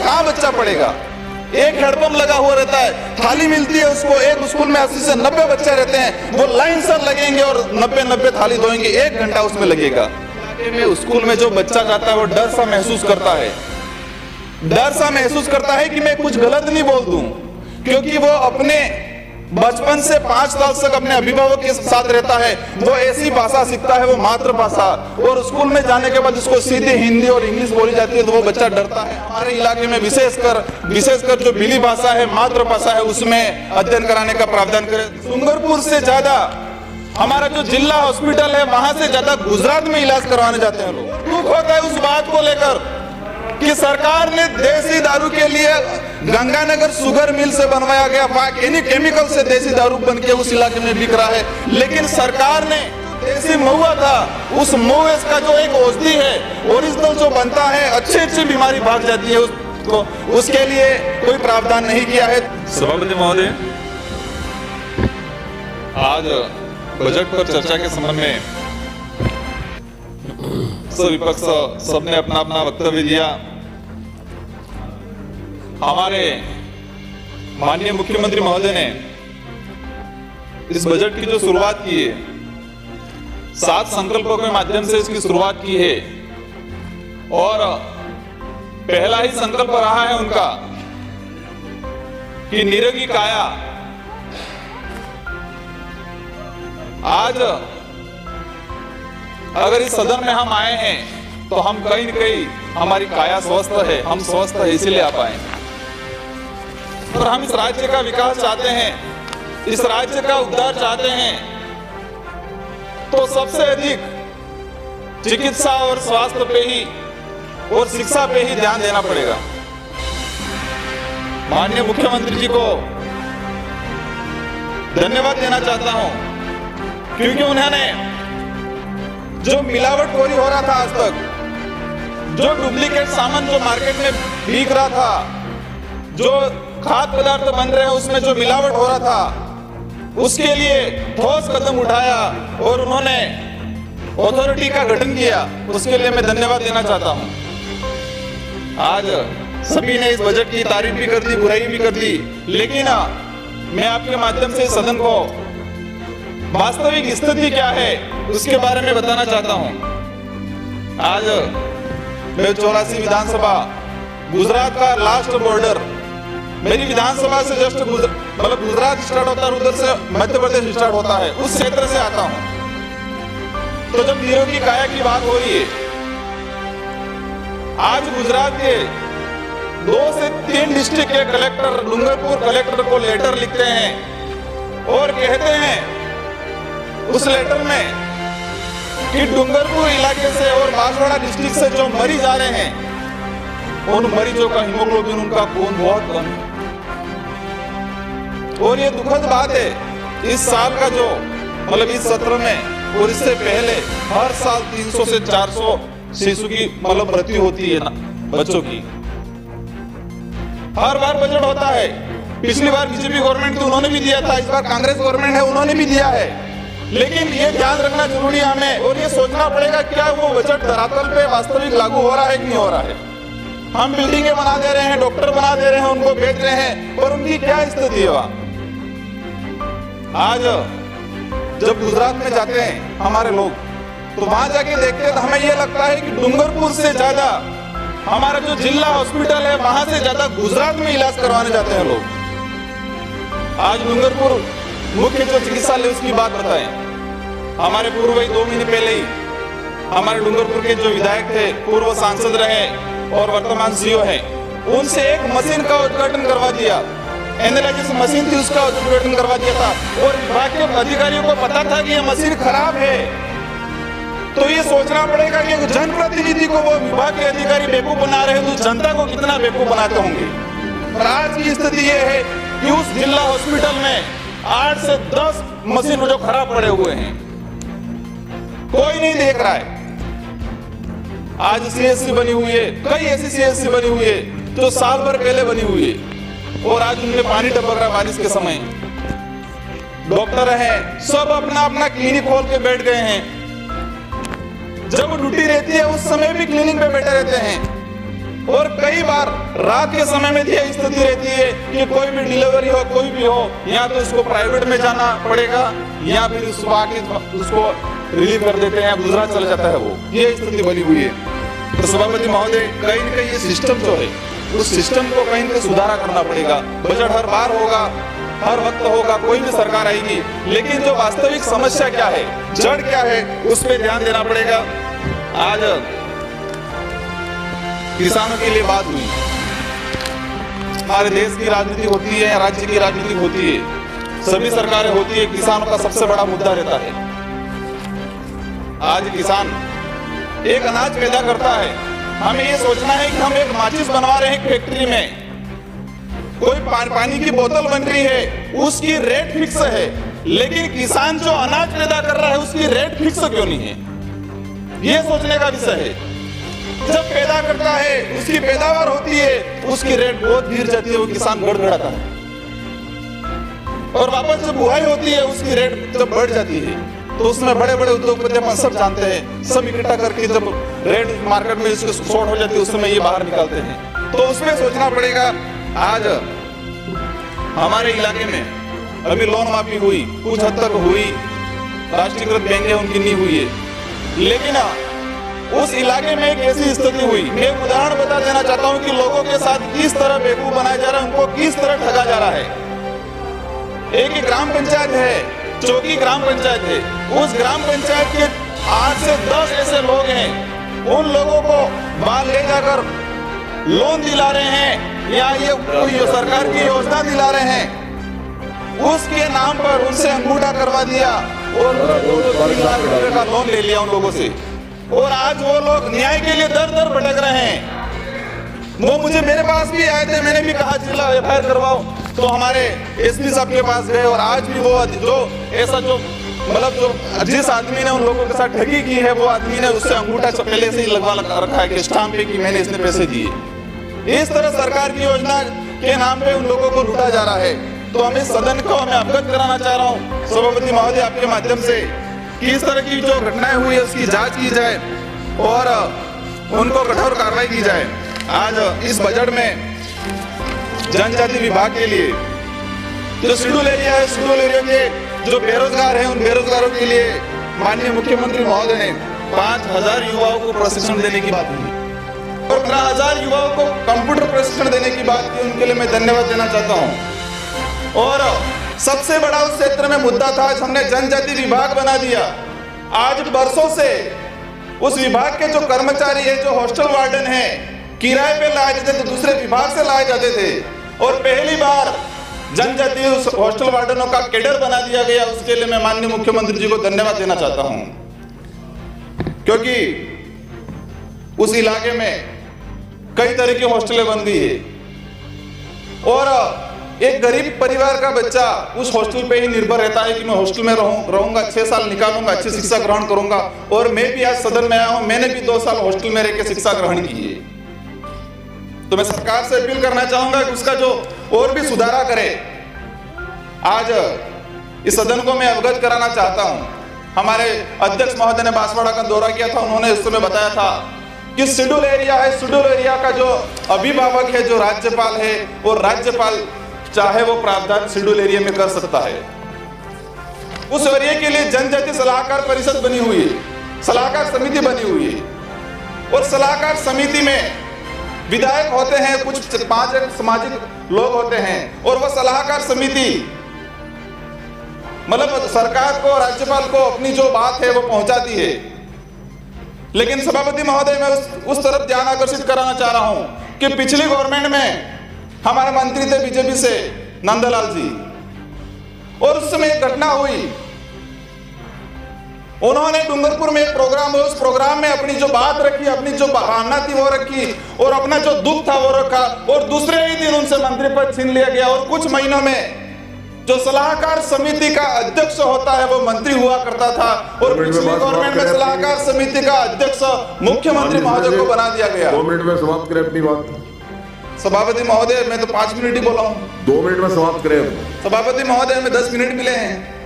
कहाँ बच्चा पढ़ेगा? एक हेडपंप लगा हुआ रहता है, थाली मिलती है उसको, एक स्कूल में 80 से 90 बच्चे रहते हैं, वो लाइन से लगेंगे और 90 थाली धोएंगे, 1 घंटा उसमें लगेगा। स्कूल में जो बच्चा जाता है वो डर सा महसूस करता है, डर सा महसूस करता है कि मैं कुछ गलत नहीं बोल दूं, क्योंकि वो अपने बचपन से 5 साल तक अपने अभिभावक के साथ रहता है, वो ऐसी भाषा सीखता है, वो मातृभाषा, और स्कूल में जाने के बाद उसको सीधे हिंदी और इंग्लिश बोली जाती है तो वो बच्चा डरता है। हमारे इलाके में विशेषकर जो बिली भाषा है, मातृभाषा है, उसमें अध्ययन कराने का प्रावधान करें। डूंगरपुर से ज्यादा हमारा जो जिला हॉस्पिटल है, वहां से ज्यादा गुजरात में इलाज करवाने जाते हैं लोग। दुख होता है उस बात को लेकर कि सरकार ने देसी दारू के लिए गंगानगर शुगर मिल से बनवाया गया केमिकल से देसी दारू बन के उस इलाके में बिक रहा है, लेकिन सरकार ने देसी महुआ था, उस महुए का जो एक औषधि है ओरिजिनल जो बनता है, अच्छी बीमारी भाग जाती है उसको, उसके लिए कोई प्रावधान नहीं किया है। सभापति महोदय, आज बजट पर चर्चा के संबंध में विपक्ष सबने अपना अपना वक्तव्य दिया। हमारे माननीय मुख्यमंत्री महोदय ने इस बजट की जो शुरुआत की है, 7 संकल्पों के माध्यम से इसकी शुरुआत की है, और पहला ही संकल्प रहा है उनका कि निरोगी काया। आज अगर इस सदन में हम आए हैं तो हम कहीं न कहीं हमारी काया स्वस्थ है, हम स्वस्थ है इसीलिए आ पाए, और हम इस राज्य का विकास चाहते हैं, इस राज्य का उद्धार चाहते हैं, तो सबसे अधिक चिकित्सा और स्वास्थ्य पे ही और शिक्षा पे ही ध्यान देना पड़ेगा। माननीय मुख्यमंत्री जी को धन्यवाद देना चाहता हूं, क्योंकि उन्होंने जो मिलावटखोरी हो रहा था आज तक, जो डुप्लीकेट सामान जो मार्केट में बिक रहा था, जो खाद्य पदार्थ बन रहे हैं उसमें जो मिलावट हो रहा था, उसके लिए ठोस कदम उठाया और उन्होंने अथॉरिटी का गठन किया, उसके लिए मैं धन्यवाद देना चाहता हूं। आज सभी ने इस बजट की तारीफ भी कर दी, बुराई भी कर दी, लेकिन मैं आपके माध्यम से सदन को वास्तविक स्थिति क्या है उसके बारे में बताना चाहता हूं। आज मैं 84 विधानसभा, गुजरात का लास्ट बॉर्डर, मेरी विधानसभा से जस्ट मतलब गुजरात स्टार्ट होता है, उधर से मध्य प्रदेश स्टार्ट होता है, उस क्षेत्र से आता हूं। तो जब निरोगी काया की बात हो रही है, आज गुजरात के 2 से 3 डिस्ट्रिक्ट के कलेक्टर डूंगरपुर कलेक्टर को लेटर लिखते हैं और कहते हैं उस लेटर में कि डूंगरपुर इलाके से और बांसवाड़ा डिस्ट्रिक्ट से जो मरीज आ रहे हैं, उन मरीजों का हीमोग्लोबिन, उनका खून बहुत कम है। और ये दुखद बात है, इस साल का जो मतलब इस सत्र में और इससे पहले हर साल 300 से 400 शिशु की मतलब मृत्यु होती है ना बच्चों की। हर बार बजट होता है, पिछली बार बीजेपी गवर्नमेंट थी उन्होंने भी दिया था, इस बार कांग्रेस गवर्नमेंट है उन्होंने भी दिया है, लेकिन ये ध्यान रखना जरूरी है हमें, और ये सोचना पड़ेगा क्या वो बजट धरातल पे वास्तविक लागू हो रहा है कि नहीं हो रहा है। हम बिल्डिंगें बना दे रहे हैं, डॉक्टर बना दे रहे हैं, उनको बेच रहे हैं, पर उनकी क्या स्थिति है वहां। आज जब गुजरात में जाते हैं हमारे लोग, तो वहां जाके देखते हैं तो हमें ये लगता है कि डूंगरपुर से ज्यादा हमारा जो जिला हॉस्पिटल है वहां से ज्यादा गुजरात में इलाज करवाने जाते हैं लोग। आज डूंगरपुर मुख्य जो चिकित्सालय उसकी बात बताएं, हमारे पूर्व 2 महीने पहले ही हमारे डूंगरपुर के जो विधायक थे, पूर्व सांसद रहे और वर्तमान सीओ है, उनसे एक मशीन का उद्घाटन करवा दिया, एनालिसिस मशीन थी उसका उद्घाटन करवा दिया था, और विभाग के अधिकारियों को पता था कि ये मशीन खराब है। तो ये सोचना पड़ेगा कि जनप्रतिनिधि को वो विभाग के अधिकारी बेवकूफ बना रहे हैं तो जनता को कितना बेवकूफ बनाते होंगे। और आज की स्थिति ये है कि उस जिला हॉस्पिटल में 8 से 10 मशीन जो खराब पड़े हुए हैं, कोई नहीं देख रहा है। आज सीएससी बनी हुई है, कई ऐसी सीएससी बनी हुई है जो साल भर पहले बनी हुई है, और आज उनमें पानी टपक रहा बारिश के समय। डॉक्टर हैं, सब अपना अपना क्लिनिक खोल के बैठ गए हैं, जब ड्यूटी रहती है उस समय भी क्लिनिक पे बैठे रहते हैं। और कई बार रात के समय में यह स्थिति रहती है कि कोई भी डिलीवरी हो, कोई भी हो, या तो उसको प्राइवेट में जाना पड़ेगा या फिर सुबह आके उसको रिलीव कर देते हैं, दूसरा चला जाता है। वो ये स्थिति बनी हुई है। तो सभापति महोदय, कहीं न कहीं ये सिस्टम जो है उस सिस्टम को कहीं न कहीं सुधारा करना पड़ेगा। बजट हर बार होगा, हर वक्त होगा, कोई भी सरकार आएगी, लेकिन जो वास्तविक समस्या क्या है, जड़ क्या है, उस पर ध्यान देना पड़ेगा। आज किसानों के लिए बात हुई। हमारे देश की राजनीति होती है, राज्य की राजनीति होती है, सभी सरकारें होती है, किसानों का सबसे बड़ा मुद्दा रहता है। आज किसान एक अनाज पैदा करता है, हमें ये सोचना है कि हम एक माचिस बनवा रहे हैं फैक्ट्री में, कोई पानी की बोतल बन रही है, उसकी रेट फिक्स है, लेकिन किसान जो अनाज पैदा कर रहा है उसकी रेट फिक्स क्यों नहीं है? ये सोचने का विषय है। जब पैदा करता है, उसकी पैदावार होती है, उसकी रेट बहुत गिर जाती है, वो किसान गड़गड़ाता है, और वापस जब बुआई होती है उसकी रेट जब बढ़ जाती है, तो उसमें बड़े बड़े उद्योगपति अपन सब जानते हैं, सब इकट्ठा करके जब रेट मार्केट में इसको शॉर्ट हो जाती है, उस समय ये बाहर निकालते हैं। तो उसमें सोचना पड़ेगा। आज हमारे इलाके में अभी लोन माफी हुई, कुछ हद तक हुई, राष्ट्रीयकृत बैंकें उनकी नहीं हुई है, लेकिन उस इलाके में एक ऐसी स्थिति हुई। मैं एक उदाहरण बता देना चाहता हूं कि लोगों के साथ किस तरह बेवकूफ बनाया जा रहा है, उनको किस तरह ठगा जा रहा है। एक ही ग्राम पंचायत है, चौकी ग्राम पंचायत है, उस ग्राम पंचायत के 8 से 10 ऐसे लोग हैं, उन लोगों को बाहर ले जाकर लोन दिला रहे हैं या ये कोई सरकार की योजना दिला रहे हैं, उसके नाम पर उनसे अंगूठा करवा दिया और 2-3 लाख रुपए का लोन ले लिया उन लोगों से, और आज वो लोग न्याय के लिए दर दर भटक रहे हैं। वो मुझे मेरे पास भी आए थे, मैंने भी कहा जिला एफआईआर करवाओ, तो हमारे एसपी साहब के पास गए, और आज भी वो जो ऐसा जो मतलब जो जिस आदमी ने उन लोगों के साथ ठगी की है, वो आदमी ने उससे अंगूठा पहले से ही लगवा रखा है कि स्टाम्प पे कि मैंने इसने पैसे दिए। इस तरह सरकार की योजना के नाम पे उन लोगों को लूटा जा रहा है। तो हमें सदन को मैं अवगत कराना चाह रहा हूँ सभापति महोदय आपके माध्यम से कि इस तरह की जो घटनाएं हुई है उसकी जांच की जाए और उनको कठोर कार्रवाई की जाए। आज इस बजट में जनजाति विभाग के लिए जो शेड्यूल एरिया है, शेड्यूल एरिया के जो बेरोजगार हैं, उन बेरोजगारों के लिए माननीय मुख्यमंत्री महोदय ने 5000 युवाओं को प्रशिक्षण देने की बात की और 15,000 युवाओं को कंप्यूटर प्रशिक्षण देने की बात की। उनके लिए मैं धन्यवाद देना चाहता हूं। और सबसे बड़ा उस क्षेत्र में मुद्दा था, हमने जनजाति विभाग बना दिया। आज बरसों से उस विभाग के जो कर्मचारी है, जो हॉस्टल वार्डन है, किराए पे लाए जाते थे, दूसरे विभाग से लाए जाते थे, और पहली बार जनजाति उस हॉस्टल वार्डनों का कैडर बना दिया गया। उसके लिए मैं माननीय मुख्यमंत्री जी को धन्यवाद देना चाहता हूं, क्योंकि उस इलाके में कई तरह की हॉस्टलें बन गई है और एक गरीब परिवार का बच्चा उस हॉस्टल पे ही निर्भर रहता है कि मैं हॉस्टल में रहूंगा, 6 साल निकालूंगा, अच्छी शिक्षा ग्रहण करूंगा। और मैं भी आज सदन में आया हूं, मैंने भी 2 साल हॉस्टल में रह के शिक्षा ग्रहण की है। तो मैं सरकार से अपील करना चाहूंगा कि उसका जो और भी सुधारा करे। आज इस सदन को मैं अवगत कराना चाहता हूं, हमारे अध्यक्ष महोदय ने बांसवाड़ा का दौरा किया था, उन्होंने उस समय बताया था कि शेड्यूल एरिया है, शेड्यूल एरिया का जो अभिभावक है, जो राज्यपाल है, और राज्यपाल चाहे वो प्रावधान शेड्यूल एरिया में कर सकता है। उस एरिया के लिए जनजाति सलाहकार परिषद बनी हुई है, सलाहकार समिति बनी हुई है, और सलाहकार समिति में विधायक होते हैं, कुछ 5 सामाजिक लोग होते हैं, और वह सलाहकार समिति मतलब सरकार को, राज्यपाल को अपनी जो बात है वो पहुंचाती है। लेकिन सभापति महोदय मैं उस तरफ ध्यान आकर्षित कराना चाह रहा हूं कि पिछली गवर्नमेंट में हमारे मंत्री थे बीजेपी से नंदलाल जी, और उस समय एक घटना हुई, उन्होंने डूंगरपुर में एक प्रोग्राम हुआ, उस प्रोग्राम में अपनी जो बात रखी, अपनी जो भावना थी वो रखी, और अपना जो दुख था वो रखा, और दूसरे ही दिन उनसे मंत्री पद छीन लिया गया। और कुछ महीनों में जो सलाहकार समिति का अध्यक्ष होता है वो मंत्री हुआ करता था, और पिछली गवर्नमेंट में सलाहकार समिति का अध्यक्ष मुख्यमंत्री महोदय को बना दिया गया। 2 मिनट में समाप्त करें अपनी बात। सभापति महोदय मैं तो 5 मिनट ही बोला हूँ। 2 मिनट में समाप्त करें। सभापति महोदय में 10 मिनट मिले हैं।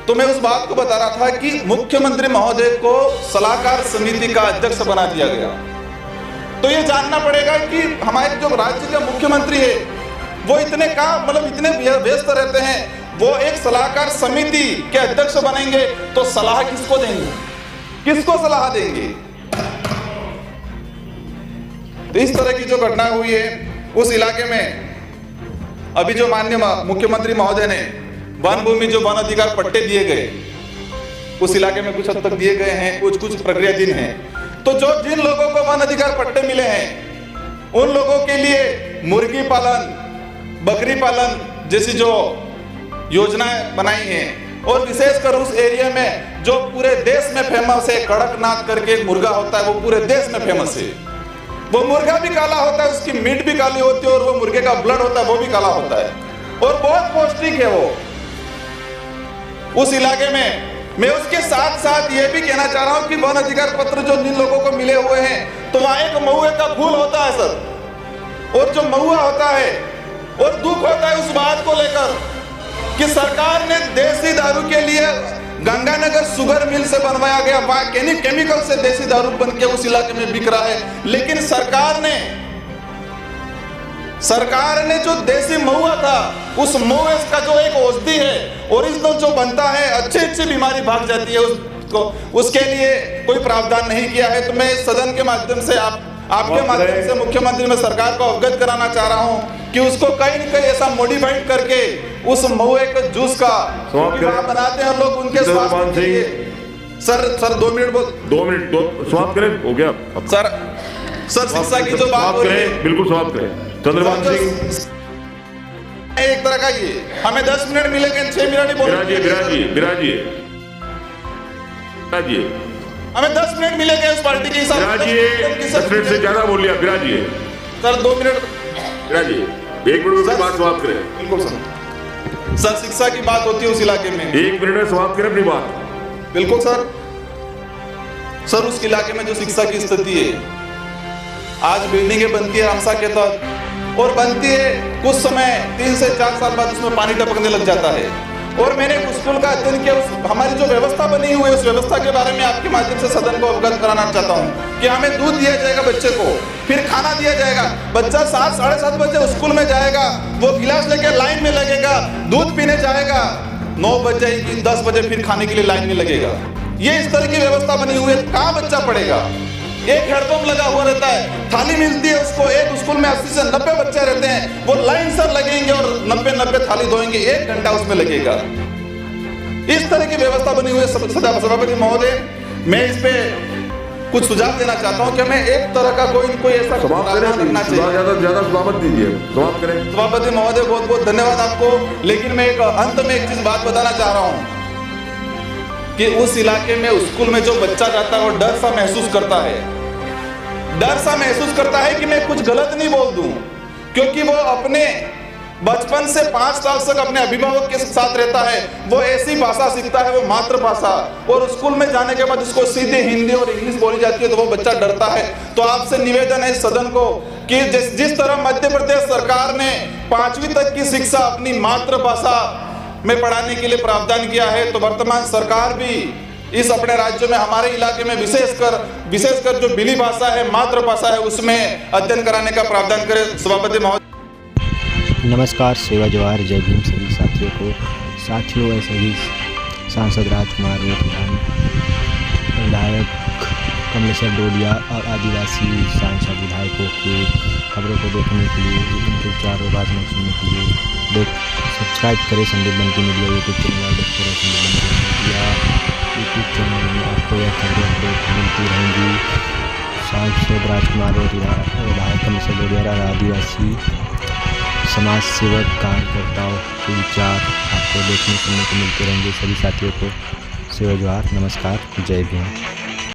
तो मैं उस बात को बता रहा था कि मुख्यमंत्री महोदय को सलाहकार समिति का अध्यक्ष बना दिया गया, तो ये जानना पड़ेगा कि हमारे जो राज्य के मुख्यमंत्री है वो इतने व्यस्त रहते हैं, वो एक सलाहकार समिति के अध्यक्ष बनेंगे तो सलाह किसको देंगे, किसको सलाह देंगे? तो इस तरह की जो घटना हुई है उस इलाके में अभी जो माननीय मुख्यमंत्री महोदय ने वन भूमि जो वन अधिकार पट्टे दिए गए उस इलाके में कुछ हद तक दिए गए हैं, कुछ प्रक्रियाधीन हैं। तो जो जिन लोगों को वन अधिकार पट्टे मिले हैं उन लोगों के लिए मुर्गी पालन, बकरी पालन जैसी जो योजनाएं बनाई हैं और विशेषकर उस एरिया में जो पूरे देश में फेमस है, कड़कनाथ करके एक मुर्गा होता है, वो पूरे देश में फेमस है। वो मुर्गा भी काला होता है, उसकी मीट भी काली होती है और वो मुर्गे का ब्लड होता है वो भी काला होता है और बहुत पौष्टिक है वो। उस इलाके में मैं उसके साथ साथ ये भी कहना चाह रहा हूं कि वन अधिकार पत्र जो जिन लोगों को मिले हुए हैं तो वहां एक महुए का फूल होता है सर, और जो महुआ होता है और दुख होता है उस बात को लेकर कि सरकार ने देसी दारू के लिए गंगानगर शुगर मिल से बनवाया गया केमिकल से देसी दारू बन के उस इलाके में बिक रहा है, लेकिन सरकार ने जो देसी महुआ था उस महुए का जो एक औषधि है ओरिजिनल जो बनता है, अच्छी बीमारी भाग जाती है उसको, उसके लिए कोई प्रावधान नहीं किया है। तो मैं सदन के माध्यम से आपके माध्यम से मुख्यमंत्री में सरकार को अवगत कराना चाह रहा हूं कि उसको कहीं न कहीं ऐसा मॉडिफाइड करके उस महुए के जूस का बनाते हैं लोग उनके स्वास्थ्य के लिए। सर 2 मिनट समाप्त करें, हो गया सर शिक्षा की जो बात हो रही है बिल्कुल समाप्त करें। चंद्रभान सिंह एक तरह का ये हमें 10 मिनट मिलेंगे, 6 मिनट ही बोलेंगे। विराजिए हमें 10 मिनट मिलेंगे उस पार्टी के हिसाब से। 10 मिनट से ज्यादा बोल लिया, विराजिए सर 2 मिनट विराजिए, 1 मिनट में बात समाप्त करें। बिल्कुल सर शिक्षा की बात होती है उस इलाके में, 1 मिनट में समाप्त करें अपनी बात। बिल्कुल सर उस इलाके में जो शिक्षा की स्थिति है, आज बिल्डिंगें बनती है रामसा के तहत और बनती है कुछ समय 3 से 4 साल बाद उसमें पानी टपकने लग जाता है। और मैंने स्कूल का अध्ययन किया, हमारी जो व्यवस्था बनी हुई है उस व्यवस्था के बारे में आपके माध्यम से सदन को अवगत कराना चाहता हूं कि हमें दूध दिया जाएगा बच्चे को, फिर खाना दिया जाएगा, बच्चा 7 साढ़े 7 बजे स्कूल में जाएगा, वो गिलास लेके लाइन में लगेगा, दूध पीने जाएगा, 9 बज जाएगी, 10 बजे फिर खाने के लिए लाइन में लगेगा। ये इस तरह की व्यवस्था बनी हुई है, कहाँ बच्चा पढ़ेगा? एक हैंडपंप लगा हुआ रहता है, थाली मिलती है उसको, एक स्कूल में 80 से 90 बच्चे रहते हैं, वो लाइन से लगेंगे और 90 थाली धोएंगे, 1 घंटा उसमें लगेगा। इस तरह की व्यवस्था बनी हुई है। सभापति महोदय, मैं इस पे कुछ सुझाव देना चाहता हूं कि हमें एक तरह का कोई ऐसा रखना चाहिए। ज्यादा समाप्त दीजिए, समाप्त करें। सभापति महोदय बहुत बहुत धन्यवाद आपको, लेकिन मैं एक अंत में एक चीज बात बताना चाह रहा हूं कि उस इलाके में स्कूल में जो बच्चा जाता है वो डर सा महसूस करता है कि मैं कुछ गलत नहीं बोल दूं, क्योंकि वो अपने बचपन से 5 साल तक अपने अभिभावक के साथ रहता है, वो ऐसी भाषा सीखता है, वो मातृभाषा, और स्कूल में जाने के बाद उसको सीधे हिंदी और इंग्लिश बोली जाती है तो वो बच्चा डरता है। तो आपसे निवेदन है सदन को कि जिस तरह मध्य प्रदेश सरकार ने 5वीं तक की शिक्षा अपनी मातृभाषा में पढ़ाने के लिए प्रावधान किया है, तो वर्तमान सरकार भी इस अपने राज्य में हमारे इलाके में विशेषकर जो बिली भाषा है, मातृभाषा है, उसमें अध्ययन कराने का प्रावधान करे। सभापति महोदय नमस्कार, सेवा जवाहर, जय भीम सभी साथियों को। ऐसे ही सांसद राजकुमार विधायक कमलेश्वर डोडिया और आदिवासी सांसद विधायकों की खबरों को देखने के लिए, उनके चारों भाषणों सुनने के लिए सब्सक्राइब करें Sandeep Bunty media YouTube channel, update करें Sandeep Bunty media YouTube channel में। आपको यह खबरें अपडेट मिलती रहेंगी। सांसद राजकुमार विधायक कमलेश्वर डोडिया और आदिवासी समाज सेवक कार्यकर्ताओं के विचार आपको देखने सुनने को मिलते रहेंगे। सभी साथियों को सेवा जवाहर, नमस्कार, जय भीम।